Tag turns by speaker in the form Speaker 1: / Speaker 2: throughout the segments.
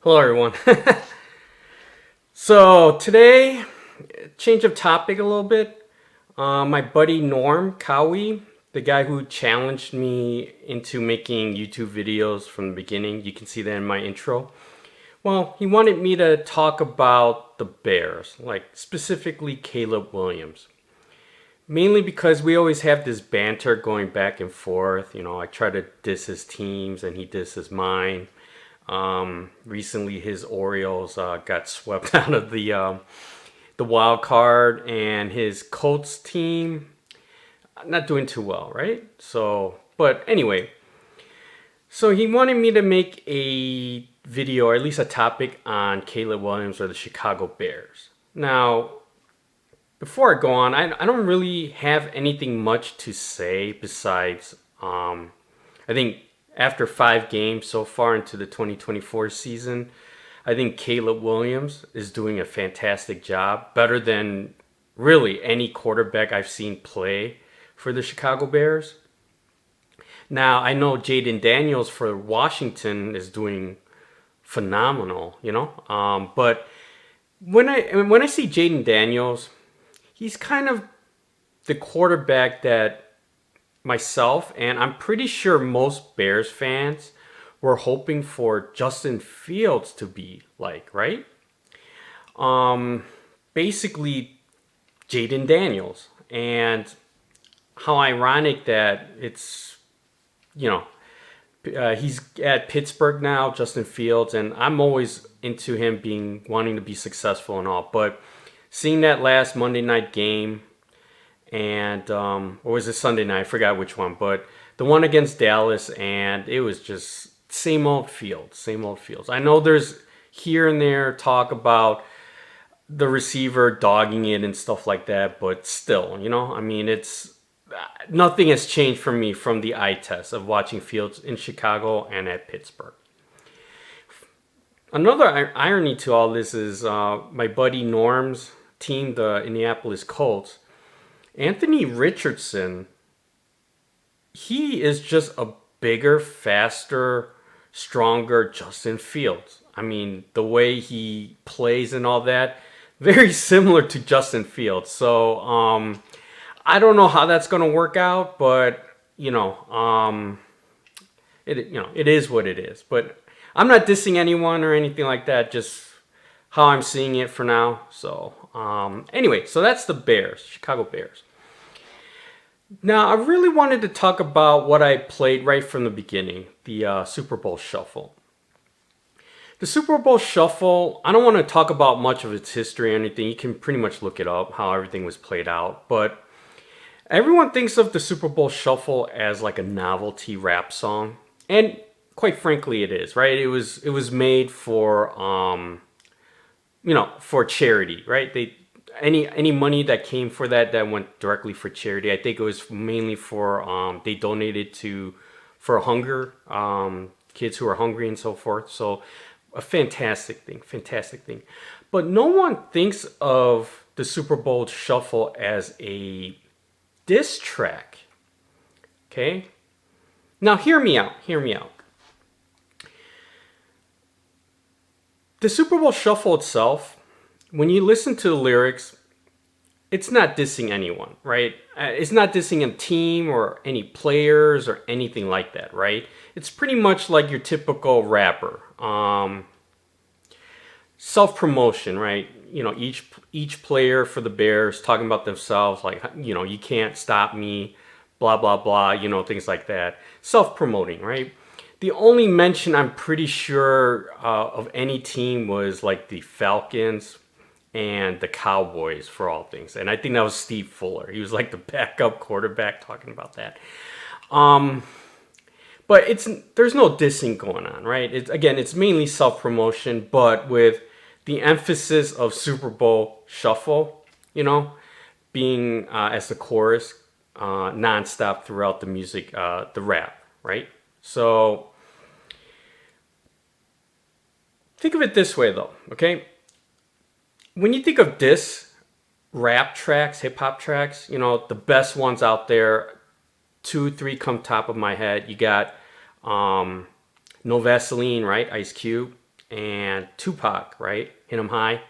Speaker 1: Hello, everyone. So today, change of topic a little bit. My buddy Norm Cowie, the guy who challenged me into making YouTube videos from the beginning, you can see that in my intro. Well, he wanted me to talk about the Bears, like specifically Caleb Williams. Mainly because we always have this banter going back and forth. I try to diss his teams and he disses mine. Recently, his Orioles got swept out of the wild card, and his Colts team not doing too well, right? But anyway, so he wanted me to make a video, or at least a topic, on Caleb Williams or the Chicago Bears. Now, before I go on, I don't really have anything much to say besides I think after 5 games so far into the 2024 season, I think Caleb Williams is doing a fantastic job, better than really any quarterback I've seen play for the Chicago Bears. Now, I know Jaden Daniels for Washington is doing phenomenal, but when I see Jaden Daniels, he's kind of the quarterback that myself and I'm pretty sure most Bears fans were hoping for Justin Fields to be like, right? Basically Jaden Daniels. And how ironic that it's, you know, he's at Pittsburgh now, Justin Fields, and I'm always into him wanting to be successful and all. But seeing that last Monday night game, and or was it Sunday night? I forgot which one, but the one against Dallas, and it was just same old Fields, same old Fields. I know there's here and there talk about the receiver dogging it and stuff like that, but still, I mean, it's nothing has changed for me from the eye test of watching Fields in Chicago and at Pittsburgh. Another irony to all this is my buddy Norm's team, the Indianapolis Colts. Anthony Richardson, he is just a bigger, faster, stronger Justin Fields. I mean, the way he plays and all that, very similar to Justin Fields. So, I don't know how that's going to work out, but it is what it is. But I'm not dissing anyone or anything like that. Just how I'm seeing it for now. So, anyway, so that's the Bears, Chicago Bears. Now, I really wanted to talk about what I played right from the beginning, the Super Bowl Shuffle. The Super Bowl Shuffle, I don't want to talk about much of its history or anything. You can pretty much look it up, how everything was played out. But everyone thinks of the Super Bowl Shuffle as like a novelty rap song. And quite frankly, it is, right? It was made for, for charity, right? Any money that came for that went directly for charity. I think it was mainly for they donated for hunger, kids who are hungry and so forth. So a fantastic thing. But no one thinks of the Super Bowl Shuffle as a diss track. Okay? Now hear me out. The Super Bowl Shuffle itself, when you listen to the lyrics, it's not dissing anyone, right? It's not dissing a team or any players or anything like that, right? It's pretty much like your typical rapper. Self-promotion, right? Each player for the Bears talking about themselves, like, you can't stop me, blah, blah, blah, things like that. Self-promoting, right? The only mention I'm pretty sure of any team was like the Falcons and the Cowboys for all things. And I think that was Steve Fuller. He was like the backup quarterback talking about that. But there's no dissing going on, right? It's mainly self-promotion, but with the emphasis of Super Bowl Shuffle, being as the chorus nonstop throughout the music, the rap, right? So think of it this way, though, okay? When you think of diss rap tracks, hip hop tracks, the best ones out there, 2, 3 come top of my head. You got No Vaseline, right? Ice Cube. and Tupac, right? Hit 'em high,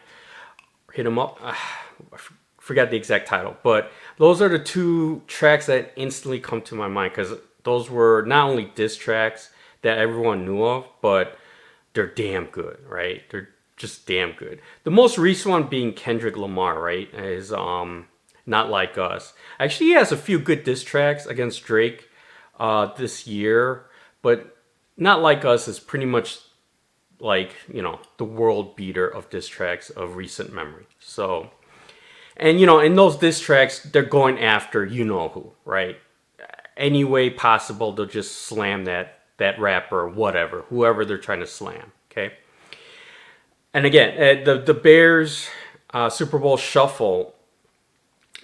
Speaker 1: hit 'em up. Forgot the exact title, but those are the two tracks that instantly come to my mind because those were not only diss tracks that everyone knew of, but they're damn good, right? They're just damn good. The most recent one being Kendrick Lamar, right? Is Not Like Us. Actually, he has a few good diss tracks against Drake this year, but Not Like Us is pretty much like, the world beater of diss tracks of recent memory. So, and in those diss tracks, they're going after you know who, right? Any way possible, they'll just slam that rapper or whatever, whoever they're trying to slam. Okay. And again, the Bears Super Bowl Shuffle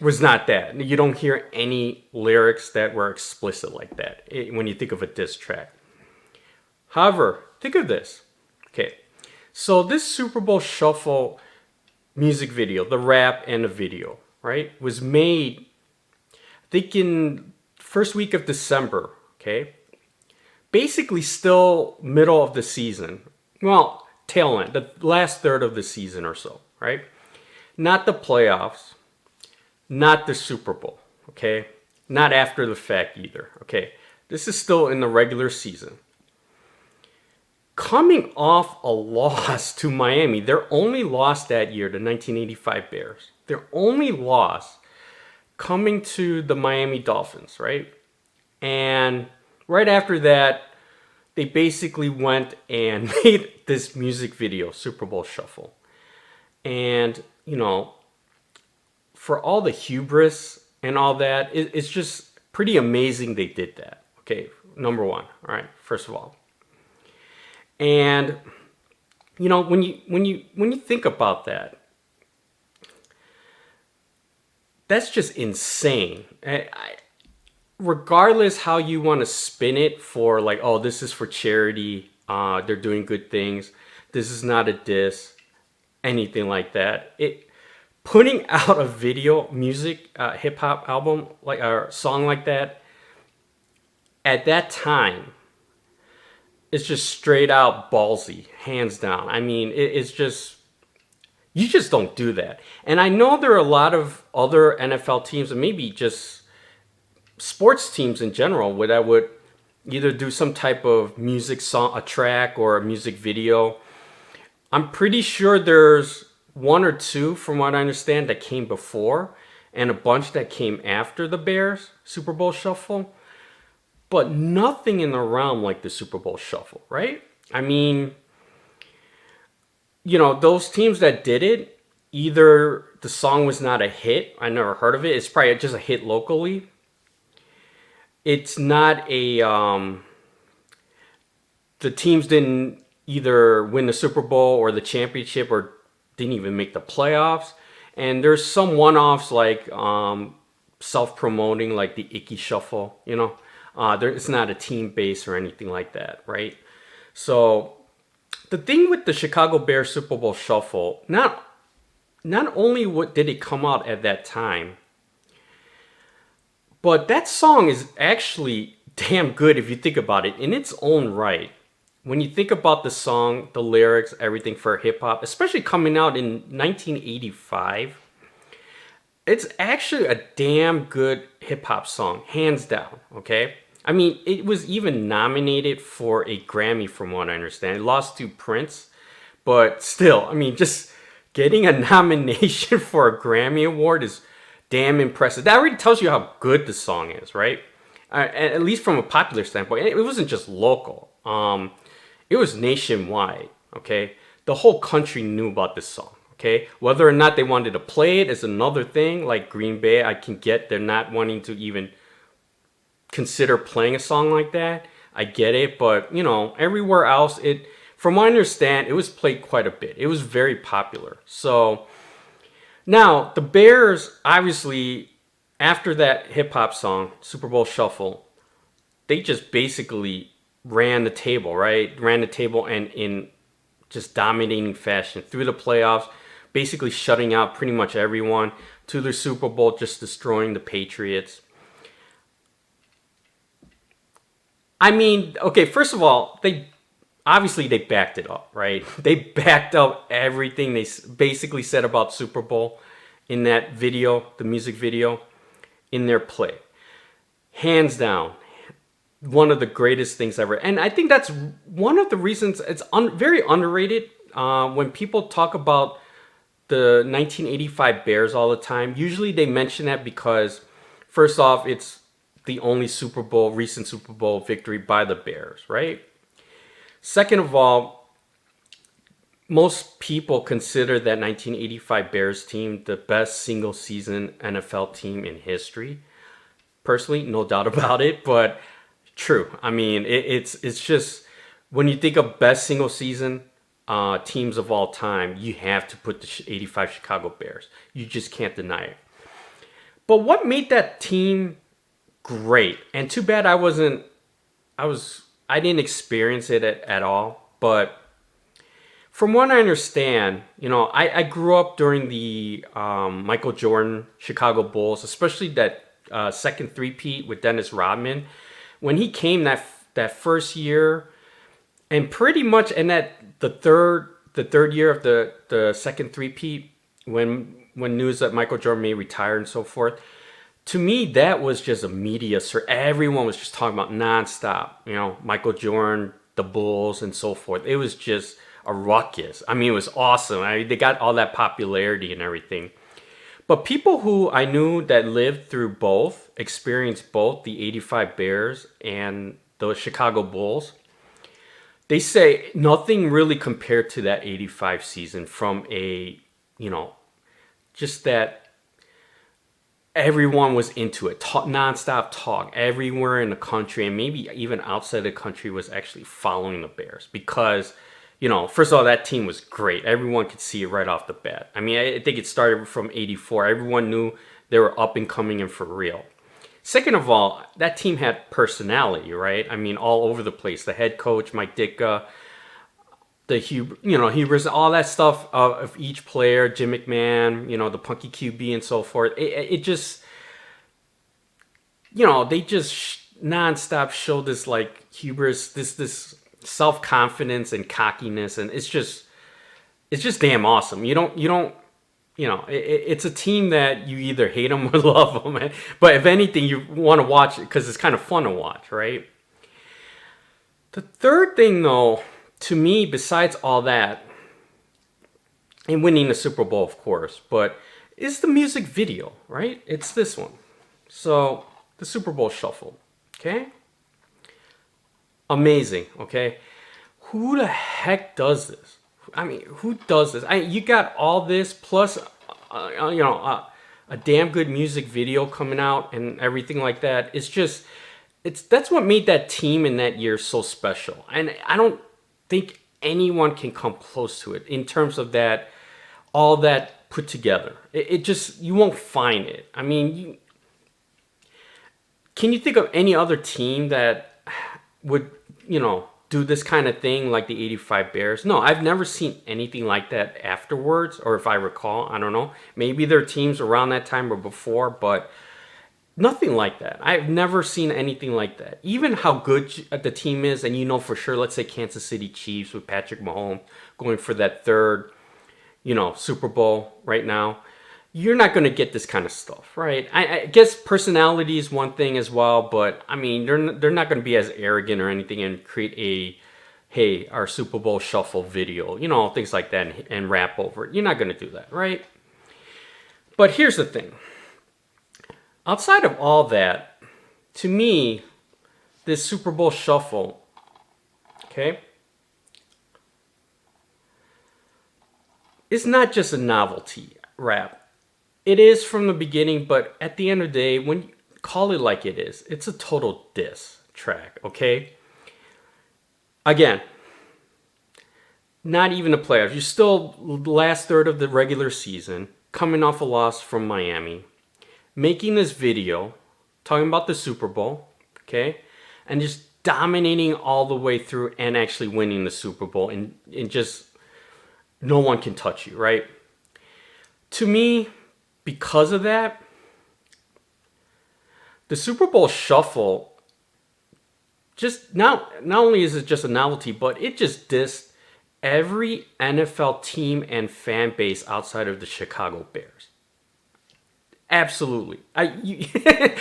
Speaker 1: was not that. You don't hear any lyrics that were explicit like that when you think of a diss track. However, think of this. Okay, so this Super Bowl Shuffle music video, the rap and the video, right, was made, I think, in first week of December. Okay, basically still middle of the season. Well, tail end, the last third of the season or so, right? Not the playoffs, not the Super Bowl, okay? Not after the fact either, okay? This is still in the regular season. Coming off a loss to Miami, their only loss that year, the 1985 Bears, their only loss coming to the Miami Dolphins, right? And right after that, they basically went and made this music video, Super Bowl Shuffle. And, for all the hubris and all that, it's just pretty amazing they did that. Okay, number one, all right, first of all. And, when you think about that, that's just insane. Regardless how you want to spin it for like, oh, this is for charity, they're doing good things, this is not a diss, anything like that. Putting out a video, music, hip hop album, like a song like that, at that time, it's just straight out ballsy, hands down. I mean, it's just, you just don't do that. And I know there are a lot of other NFL teams and maybe just sports teams in general that would either do some type of music song, a track, or a music video. I'm pretty sure there's one or two, from what I understand, that came before and a bunch that came after the Bears Super Bowl Shuffle, but nothing in the realm like the Super Bowl Shuffle, right? I mean, those teams that did it, either the song was not a hit, I never heard of it, it's probably just a hit locally. It's not the teams didn't either win the Super Bowl or the championship or didn't even make the playoffs. And there's some one-offs like self-promoting, like the Icky Shuffle, it's not a team base or anything like that, right? So the thing with the Chicago Bears Super Bowl Shuffle, not only did it come out at that time, but that song is actually damn good if you think about it in its own right. When you think about the song, the lyrics, everything for hip hop, especially coming out in 1985, it's actually a damn good hip hop song, hands down, okay? I mean, it was even nominated for a Grammy from what I understand. It lost to Prince, but still, I mean, just getting a nomination for a Grammy Award is damn impressive. That already tells you how good the song is, right? At least from a popular standpoint. It wasn't just local. It was nationwide, okay? The whole country knew about this song, okay? Whether or not they wanted to play it is another thing. Like Green Bay, I can get they're not wanting to even consider playing a song like that. I get it, but, everywhere else, from what I understand, it was played quite a bit. It was very popular. So now, the Bears, obviously, after that hip-hop song, Super Bowl Shuffle, they just basically ran the table, right? Ran the table and in just dominating fashion through the playoffs, basically shutting out pretty much everyone, to the Super Bowl, just destroying the Patriots. I mean, okay, first of all, they obviously they backed it up, right? They backed up everything they basically said about Super Bowl in that video, the music video, in their play. Hands down, one of the greatest things ever. And I think that's one of the reasons it's very underrated. When people talk about the 1985 Bears all the time, usually they mention that because, first off, it's the only recent Super Bowl victory by the Bears, right? Second of all, most people consider that 1985 Bears team the best single season NFL team in history. Personally, no doubt about it, but true. I mean, it's just when you think of best single season teams of all time, you have to put the 85 Chicago Bears. You just can't deny it. But what made that team great? And too bad I didn't experience it at all, but from what I understand, I grew up during the Michael Jordan Chicago Bulls, especially that second three-peat with Dennis Rodman. When he came that first year, and pretty much in the third year of the second three-peat, when news that Michael Jordan may retire and so forth, to me that was just a media. Everyone was just talking about nonstop. Michael Jordan, the Bulls, and so forth. It was just a ruckus. I mean, it was awesome. They got all that popularity and everything. But people who I knew that lived through both, experienced both the 85 Bears and the Chicago Bulls, they say nothing really compared to that 85 season from just that everyone was into it. Nonstop talk. Everywhere in the country and maybe even outside the country was actually following the Bears because first of all, that team was great. Everyone could see it right off the bat. I mean, I think it started from 84. Everyone knew they were up and coming and for real. Second of all, that team had personality, right? I mean, all over the place. The head coach, Mike Ditka, Hubris, all that stuff of each player, Jim McMahon, the punky QB and so forth. It just, they just nonstop show this like hubris, this self-confidence and cockiness, and it's just damn awesome. It's a team that you either hate them or love them, but if anything you want to watch it because it's kind of fun to watch, right? The third thing though, to me, besides all that and winning the Super Bowl, of course, but is the music video, right? It's this one. So the Super Bowl Shuffle, okay? Amazing, okay? Who the heck does this? I mean, who does this? You got all this plus, a damn good music video coming out and everything like that. That's what made that team in that year so special. And I don't think anyone can come close to it in terms of that, all that put together. You won't find it. I mean, can you think of any other team that would, do this kind of thing like the 85 Bears? No, I've never seen anything like that afterwards, or if I recall, I don't know. Maybe there are teams around that time or before, but nothing like that. I've never seen anything like that. Even how good the team is, and for sure, let's say Kansas City Chiefs with Patrick Mahomes going for that third, Super Bowl right now. You're not going to get this kind of stuff, right? I guess personality is one thing as well, but I mean, they're not going to be as arrogant or anything and create our Super Bowl Shuffle video, things like that, and rap over it. You're not going to do that, right? But here's the thing. Outside of all that, to me, this Super Bowl Shuffle, okay, is not just a novelty rap. It is from the beginning, but at the end of the day, when you call it like it is, it's a total diss track, okay? Again, not even the playoffs. You're still the last third of the regular season, coming off a loss from Miami, making this video, talking about the Super Bowl, okay? And just dominating all the way through and actually winning the Super Bowl, and just no one can touch you, right? To me, because of that, the Super Bowl Shuffle just not only is it just a novelty, but it just dissed every NFL team and fan base outside of the Chicago Bears. Absolutely. They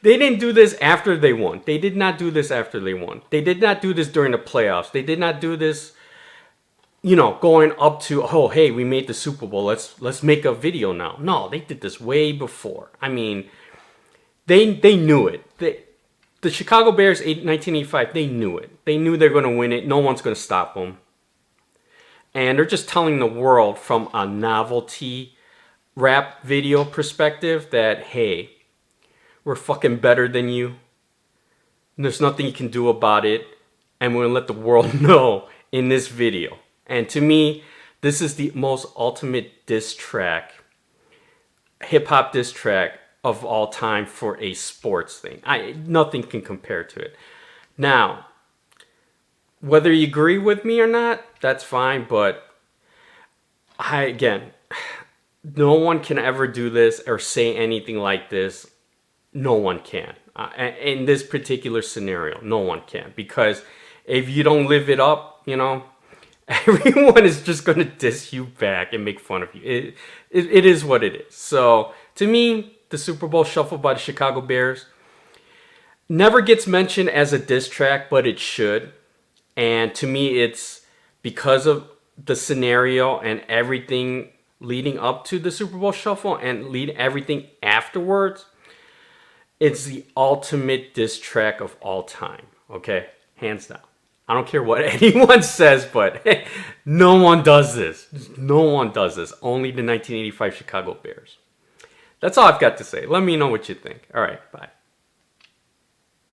Speaker 1: didn't do this after they won. They did not do this after they won. They did not do this during the playoffs. They did not do this, going up to, oh, hey, we made the Super Bowl. Let's make a video now. No, they did this way before. I mean, they knew it. The Chicago Bears, 1985, they knew it. They knew they're going to win it. No one's going to stop them. And they're just telling the world from a novelty rap video perspective that, hey, we're fucking better than you. There's nothing you can do about it. And we're going to let the world know in this video. And to me, this is the most ultimate diss track, hip-hop diss track of all time for a sports thing. Nothing can compare to it. Now, whether you agree with me or not, that's fine. But again, no one can ever do this or say anything like this. No one can. In this particular scenario, no one can. Because if you don't live it up, everyone is just going to diss you back and make fun of you. It is what it is. So, to me, the Super Bowl Shuffle by the Chicago Bears never gets mentioned as a diss track, but it should. And to me, it's because of the scenario and everything leading up to the Super Bowl Shuffle and everything afterwards. It's the ultimate diss track of all time. Okay? Hands down. I don't care what anyone says, but no one does this. No one does this. Only the 1985 Chicago Bears. That's all I've got to say. Let me know what you think. All right, bye.